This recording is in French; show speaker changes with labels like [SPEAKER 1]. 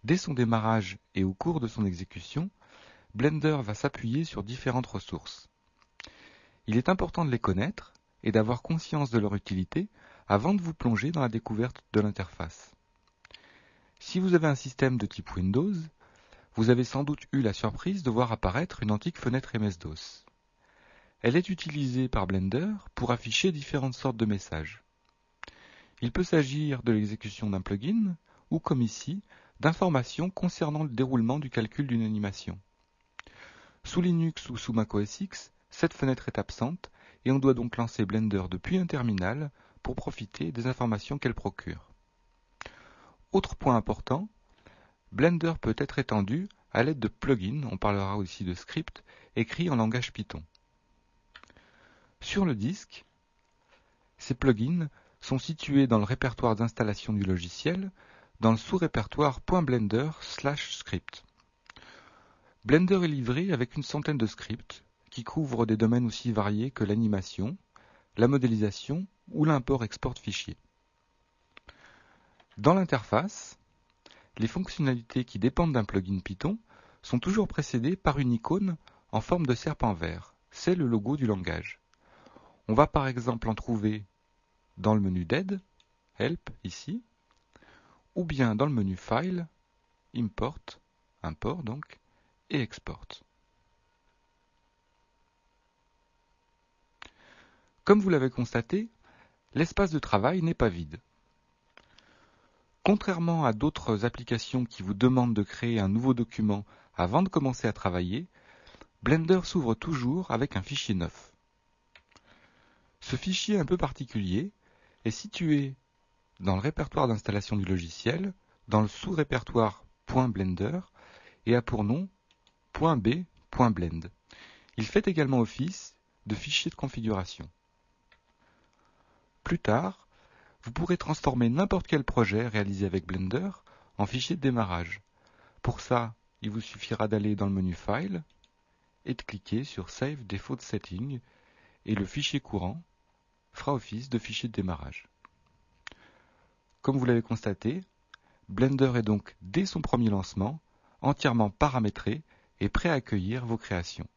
[SPEAKER 1] Dès son démarrage et au cours de son exécution, Blender va s'appuyer sur différentes ressources. Il est important de les connaître et d'avoir conscience de leur utilité avant de vous plonger dans la découverte de l'interface. Si vous avez un système de type Windows, vous avez sans doute eu la surprise de voir apparaître une antique fenêtre MS-DOS. Elle est utilisée par Blender pour afficher différentes sortes de messages. Il peut s'agir de l'exécution d'un plugin ou, comme ici, d'informations concernant le déroulement du calcul d'une animation. Sous Linux ou sous Mac OS X, cette fenêtre est absente et on doit donc lancer Blender depuis un terminal pour profiter des informations qu'elle procure. Autre point important, Blender peut être étendu à l'aide de plugins, on parlera aussi de scripts, écrits en langage Python. Sur le disque, ces plugins sont situés dans le répertoire d'installation du logiciel, dans le sous-répertoire .blender/script. Blender est livré avec une centaine de scripts qui couvrent des domaines aussi variés que l'animation, la modélisation ou l'import-export de fichiers. Dans l'interface, les fonctionnalités qui dépendent d'un plugin Python sont toujours précédées par une icône en forme de serpent vert. C'est le logo du langage. On va par exemple en trouver dans le menu d'aide, Help ici, ou bien dans le menu File, Import, import donc, et Export. Comme vous l'avez constaté, l'espace de travail n'est pas vide. Contrairement à d'autres applications qui vous demandent de créer un nouveau document avant de commencer à travailler, Blender s'ouvre toujours avec un fichier neuf. Ce fichier un peu particulier est situé dans le répertoire d'installation du logiciel, dans le sous-répertoire .blender et a pour nom .b.blend. Il fait également office de fichier de configuration. Plus tard, vous pourrez transformer n'importe quel projet réalisé avec Blender en fichier de démarrage. Pour ça, il vous suffira d'aller dans le menu File et de cliquer sur Save Default Setting et le fichier courant fera office de fichier de démarrage. Comme vous l'avez constaté, Blender est donc, dès son premier lancement, entièrement paramétré et prêt à accueillir vos créations.